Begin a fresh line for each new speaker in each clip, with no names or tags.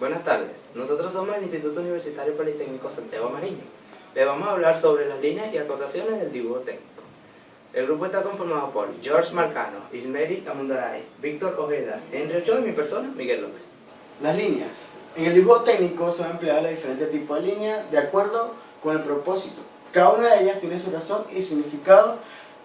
Buenas tardes, nosotros somos el Instituto Universitario Politécnico Santiago Mariño. Les vamos a hablar sobre las líneas y acotaciones del dibujo técnico. El grupo está conformado por George Marcano, Ismeri Amundaray, Víctor Ojeda, Henry Ochoa y mi persona, Miguel López.
Las líneas. En el dibujo técnico son empleadas los diferentes tipos de líneas de acuerdo con el propósito. Cada una de ellas tiene su razón y significado,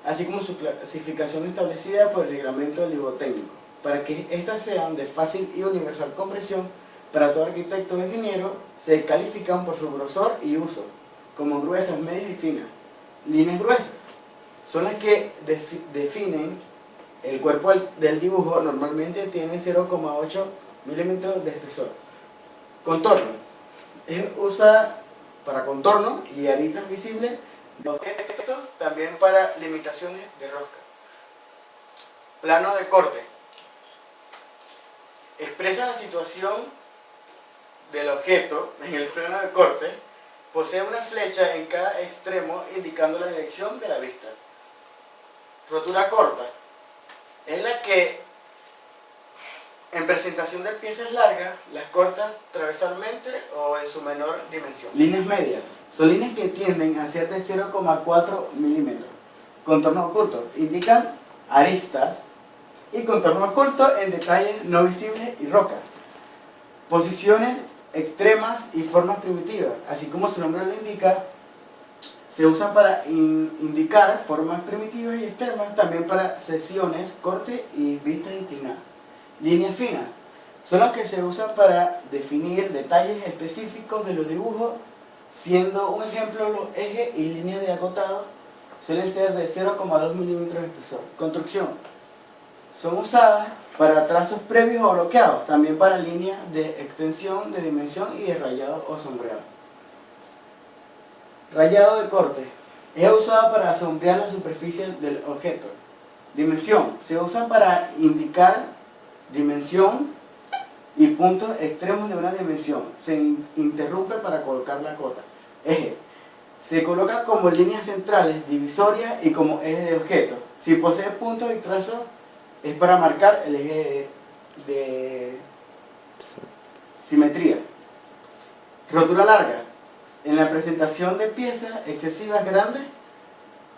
así como su clasificación establecida por el reglamento del dibujo técnico, para que éstas sean de fácil y universal comprensión para todo arquitecto o ingeniero. Se califican por su grosor y uso, como gruesas, medias y finas. Líneas gruesas son las que definen el cuerpo del dibujo. Normalmente tienen 0,8 milímetros de espesor. Contorno es usada para contorno y aritas visibles de objetos, también para limitaciones de rosca. Plano de corte expresa la situación del objeto. En el plano de corte posee una flecha en cada extremo indicando la dirección de la vista. Rotura corta es la que en presentación de piezas largas las corta transversalmente o en su menor dimensión. Líneas medias son líneas que tienden a ser de 0,4 milímetros. Contorno oculto indican aristas y contorno oculto en detalles no visibles y rocas. Posiciones extremas y formas primitivas, así como su nombre lo indica, se usan para indicar formas primitivas y extremas, también para secciones, corte y vistas inclinadas. Líneas finas son las que se usan para definir detalles específicos de los dibujos, siendo un ejemplo los ejes y líneas de acotado suelen ser de 0,2 milímetros de espesor. Construcción son usadas para trazos previos o bloqueados, también para líneas de extensión, de dimensión y de rayado o sombreado. Rayado de corte es usado para sombrear la superficie del objeto. Dimensión se usa para indicar dimensión y puntos extremos de una dimensión. Se interrumpe para colocar la cota. Eje se coloca como líneas centrales divisorias y como eje de objeto. Si posee puntos y trazos es para marcar el eje de simetría. Rotura larga. En la presentación de piezas excesivas grandes,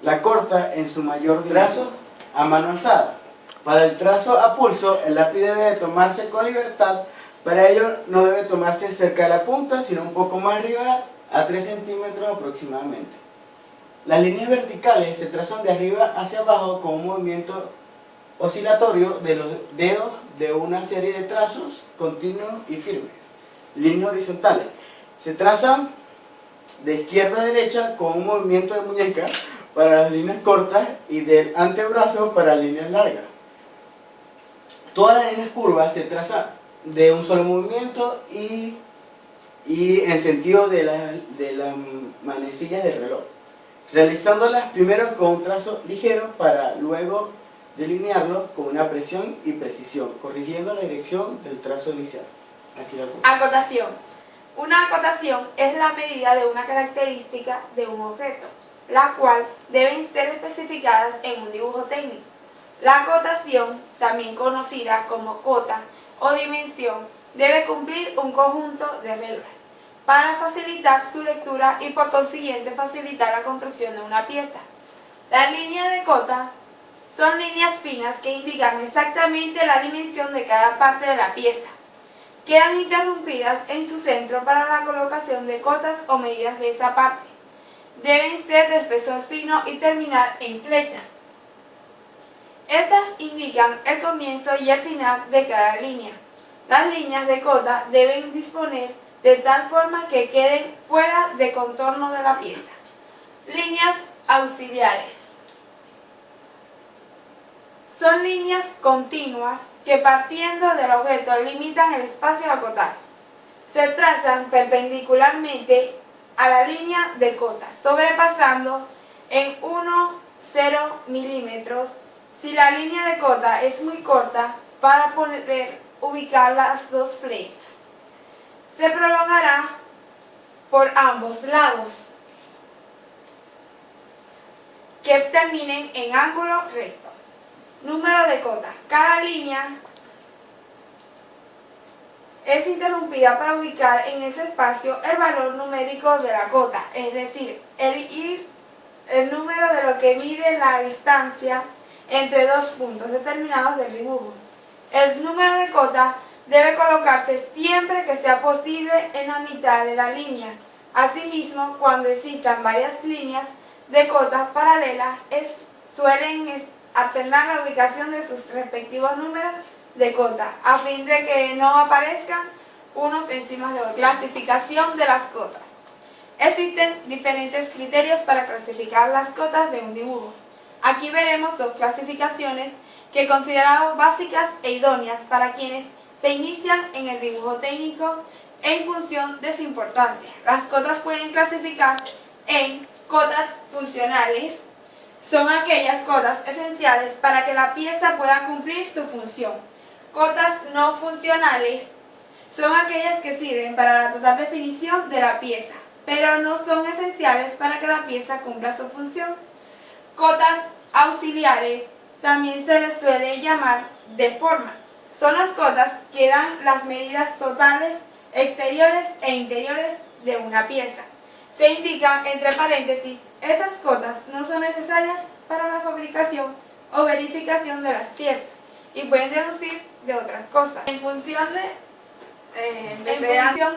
la corta en su mayor trazo a mano alzada. Para el trazo a pulso, el lápiz debe de tomarse con libertad. Para ello no debe tomarse cerca de la punta, sino un poco más arriba, a 3 centímetros aproximadamente. Las líneas verticales se trazan de arriba hacia abajo con un movimiento oscilatorio de los dedos de una serie de trazos continuos y firmes. Líneas horizontales se trazan de izquierda a derecha con un movimiento de muñeca para las líneas cortas y del antebrazo para líneas largas. Todas las líneas curvas se trazan de un solo movimiento y en sentido de las manecillas del reloj, realizándolas primero con un trazo ligero para luego delinearlo con una presión y precisión, corrigiendo la dirección del trazo inicial. Aquí la pongo.
Acotación. Una acotación es la medida de una característica de un objeto, la cual deben ser especificadas en un dibujo técnico. La acotación, también conocida como cota o dimensión, debe cumplir un conjunto de reglas para facilitar su lectura y por consiguiente facilitar la construcción de una pieza. Las líneas de cota son líneas finas que indican exactamente la dimensión de cada parte de la pieza. Quedan interrumpidas en su centro para la colocación de cotas o medidas de esa parte. Deben ser de espesor fino y terminar en flechas. Estas indican el comienzo y el final de cada línea. Las líneas de cota deben disponer de tal forma que queden fuera de contorno de la pieza. Líneas auxiliares son líneas continuas que partiendo del objeto limitan el espacio a acotar. Se trazan perpendicularmente a la línea de cota, sobrepasando en 1,0 milímetros si la línea de cota es muy corta para poder ubicar las dos flechas. Se prolongará por ambos lados que terminen en ángulo recto. Número de cotas. Cada línea es interrumpida para ubicar en ese espacio el valor numérico de la cota, es decir, el número de lo que mide la distancia entre dos puntos determinados del dibujo. El número de cota debe colocarse siempre que sea posible en la mitad de la línea. Asimismo, cuando existan varias líneas de cotas paralelas, suelen alternar la ubicación de sus respectivos números de cota, a fin de que no aparezcan unos encima de otros. Clasificación de las cotas. Existen diferentes criterios para clasificar las cotas de un dibujo. Aquí veremos dos clasificaciones que consideramos básicas e idóneas para quienes se inician en el dibujo técnico en función de su importancia. Las cotas pueden clasificar en cotas funcionales. Son aquellas cotas esenciales para que la pieza pueda cumplir su función. Cotas no funcionales son aquellas que sirven para la total definición de la pieza, pero no son esenciales para que la pieza cumpla su función. Cotas auxiliares también se les suele llamar de forma. Son las cotas que dan las medidas totales, exteriores e interiores de una pieza. Se indican entre paréntesis, estas cotas no son necesarias para la fabricación o verificación de las piezas y pueden deducir de otras cosas. En función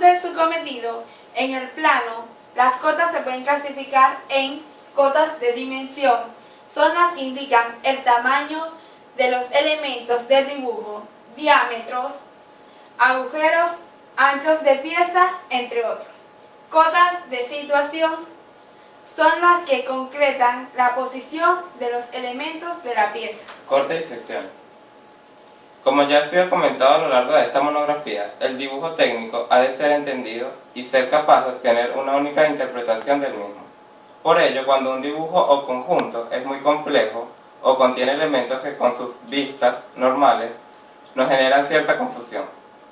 de su cometido, en el plano, las cotas se pueden clasificar en cotas de dimensión. Son las que indican el tamaño de los elementos del dibujo, diámetros, agujeros, anchos de pieza, entre otros. Cotas de situación son las que concretan la posición de los elementos de la pieza.
Corte y sección. Como ya ha sido comentado a lo largo de esta monografía, el dibujo técnico ha de ser entendido y ser capaz de obtener una única interpretación del mismo. Por ello, cuando un dibujo o conjunto es muy complejo o contiene elementos que con sus vistas normales nos generan cierta confusión,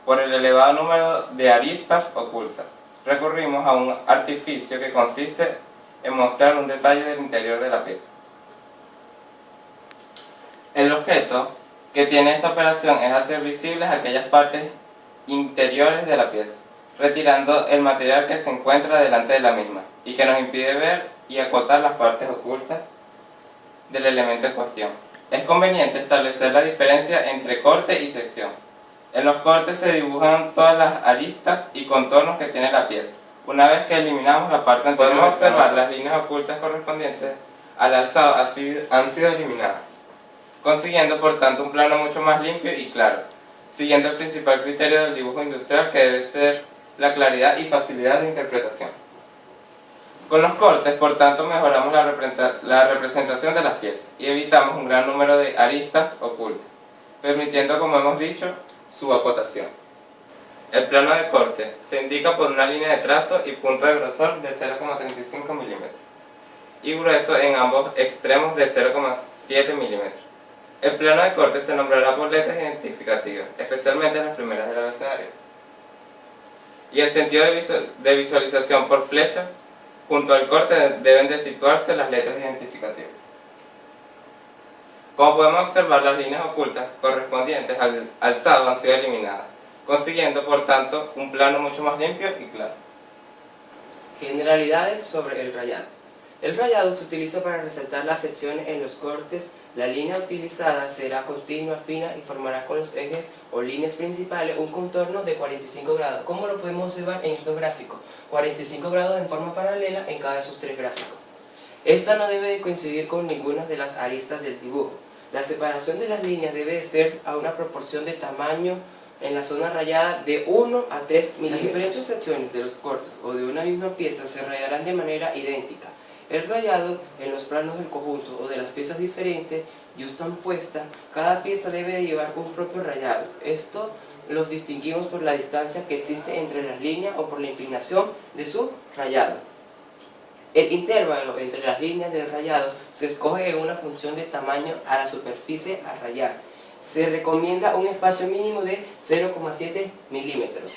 por el elevado número de aristas ocultas, recurrimos a un artificio que consiste en mostrar un detalle del interior de la pieza. El objeto que tiene esta operación es hacer visibles aquellas partes interiores de la pieza, retirando el material que se encuentra delante de la misma y que nos impide ver y acotar las partes ocultas del elemento en cuestión. Es conveniente establecer la diferencia entre corte y sección. En los cortes se dibujan todas las aristas y contornos que tiene la pieza. Una vez que eliminamos la parte anterior, podemos observar las líneas ocultas correspondientes al alzado han sido eliminadas, consiguiendo por tanto un plano mucho más limpio y claro, siguiendo el principal criterio del dibujo industrial, que debe ser la claridad y facilidad de interpretación. Con los cortes, por tanto, mejoramos la representación de las piezas y evitamos un gran número de aristas ocultas, permitiendo, como hemos dicho, su acotación. El plano de corte se indica por una línea de trazo y punto de grosor de 0,35 milímetros y grueso en ambos extremos de 0,7 milímetros. El plano de corte se nombrará por letras identificativas, especialmente las primeras del abecedario. Y el sentido de visualización por flechas. Junto al corte deben de situarse las letras identificativas. Como podemos observar, las líneas ocultas correspondientes al alzado han sido eliminadas, consiguiendo por tanto un plano mucho más limpio y claro.
Generalidades sobre el rayado. El rayado se utiliza para resaltar las secciones en los cortes. La línea utilizada será continua, fina y formará con los ejes o líneas principales un contorno de 45 grados, como lo podemos observar en estos gráficos. 45 grados en forma paralela en cada de sus tres gráficos. Esta no debe de coincidir con ninguna de las aristas del dibujo. La separación de las líneas debe de ser a una proporción de tamaño en la zona rayada de 1 a 3 milímetros. Las diferentes secciones de los cortes o de una misma pieza se rayarán de manera idéntica. El rayado en los planos del conjunto o de las piezas diferentes yuxtapuestas, cada pieza debe llevar un propio rayado. Esto los distinguimos por la distancia que existe entre las líneas o por la inclinación de su rayado. El intervalo entre las líneas del rayado se escoge en una función de tamaño a la superficie a rayar. Se recomienda un espacio mínimo de 0,7 milímetros.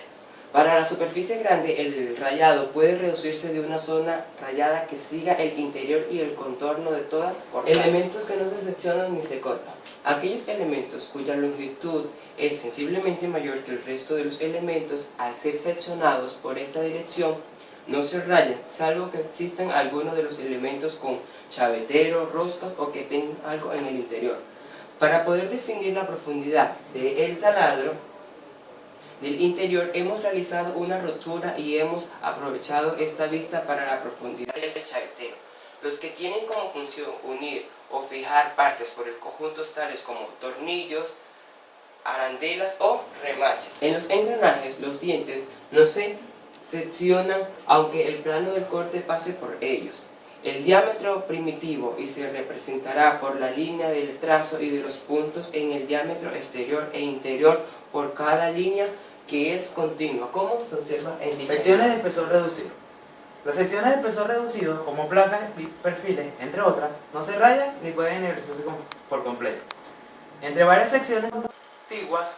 Para la superficie grande, el rayado puede reducirse de una zona rayada que siga el interior y el contorno de toda cortada. Elementos que no se seccionan ni se cortan. Aquellos elementos cuya longitud es sensiblemente mayor que el resto de los elementos, al ser seccionados por esta dirección, no se rayan, salvo que existan algunos de los elementos con chavetero, roscas o que tengan algo en el interior. Para poder definir la profundidad del taladro del interior, hemos realizado una rotura y hemos aprovechado esta vista para la profundidad del chavetero. Los que tienen como función unir o fijar partes por el conjunto tales como tornillos, arandelas o remaches. En los engranajes, los dientes no se seccionan aunque el plano del corte pase por ellos. El diámetro primitivo y se representará por la línea del trazo y de los puntos en el diámetro exterior e interior por cada línea que es continua, como se observa en dicha.
Secciones de espesor reducido. Las secciones de espesor reducido, como placas y perfiles, entre otras, no se rayan ni pueden ennegrecerse por completo. Entre varias secciones antiguas,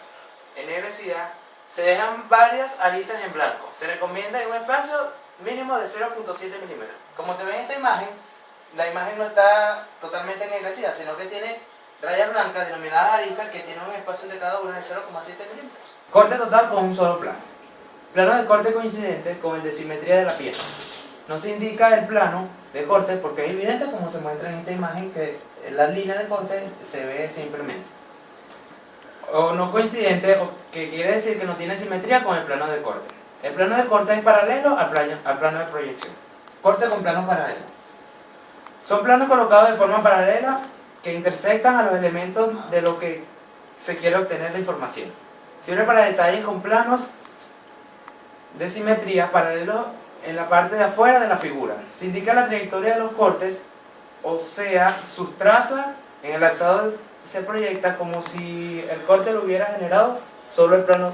ennegrecida, se dejan varias aristas en blanco. Se recomienda en un espacio mínimo de 0.7 milímetros. Como se ve en esta imagen, la imagen no está totalmente ennegrecida, sino que tiene rayas blancas denominadas aristas que tienen un espacio de cada una de 0.7 milímetros. Corte total con un solo plano. Plano de corte coincidente con el de simetría de la pieza. No se indica el plano de corte porque es evidente, como se muestra en esta imagen, que la línea de corte se ve simplemente. O no coincidente, o que quiere decir que no tiene simetría con el plano de corte. El plano de corte es paralelo al plano de proyección. Corte con plano paralelo. Son planos colocados de forma paralela que intersectan a los elementos de lo que se quiere obtener la información. Sirve para detalles con planos de simetría paralelos en la parte de afuera de la figura. Se indica la trayectoria de los cortes, o sea, sus trazas en el alzado se proyecta como si el corte lo hubiera generado solo el plano.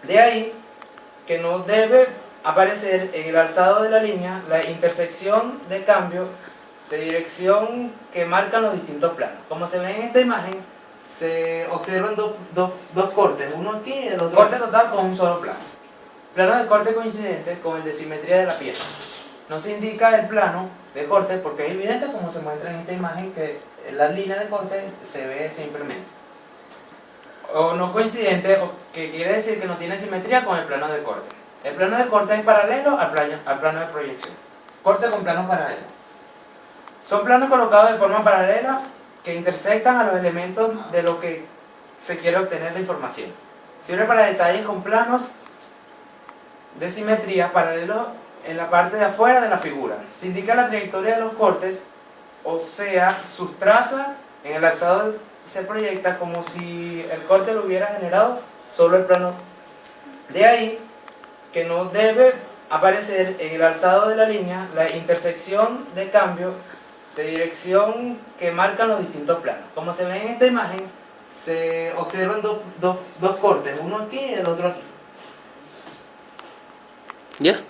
De ahí que no debe aparecer en el alzado de la línea la intersección de cambio de dirección que marcan los distintos planos. Como se ve en esta imagen, se observan dos cortes, uno aquí y el otro. Corte total con un solo plano. Plano de corte coincidente con el de simetría de la pieza. No se indica el plano de corte porque es evidente, como se muestra en esta imagen, que la línea de corte se ve simplemente. O no coincidente, o que quiere decir que no tiene simetría con el plano de corte. El plano de corte es paralelo al plano de proyección. Corte con plano paralelo. Son planos colocados de forma paralela que intersectan a los elementos de lo que se quiere obtener la información. Sirve para detalles con planos de simetría paralelos en la parte de afuera de la figura. Se indica la trayectoria de los cortes, o sea, sus trazas en el alzado se proyecta como si el corte lo hubiera generado solo el plano. De ahí que no debe aparecer en el alzado de la línea la intersección de cambio de dirección que marcan los distintos planos. Como se ve en esta imagen, se observan dos cortes, uno aquí y el otro aquí.
¿Ya?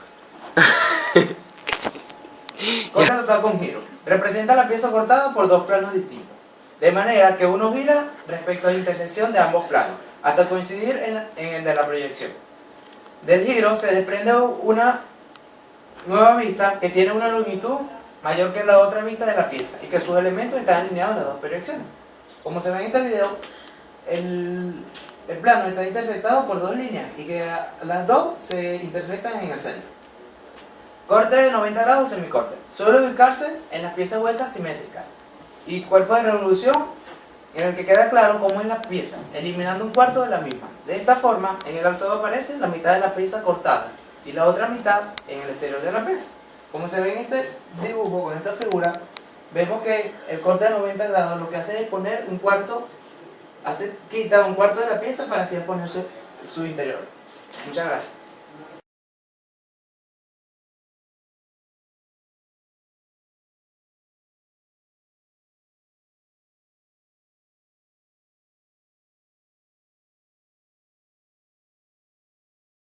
Corte total con giro. Representa la pieza cortada por dos planos distintos, de manera que uno gira respecto a la intersección de ambos planos, hasta coincidir en el de la proyección. Del giro se desprende una nueva vista que tiene una longitud mayor que la otra vista de la pieza y que sus elementos están alineados en las dos proyecciones. Como se ve en este video, el plano está intersectado por dos líneas y que las dos se intersectan en el centro. Corte de 90 grados semicorte. Suele ubicarse en las piezas vueltas simétricas y cuerpo de revolución en el que queda claro cómo es la pieza, eliminando un cuarto de la misma. De esta forma, en el alzado aparece la mitad de la pieza cortada y la otra mitad en el exterior de la pieza. Como se ve en este dibujo, con esta figura, vemos que el corte de 90 grados lo que hace es poner un cuarto, quita un cuarto de la pieza para así poner su interior. Muchas gracias.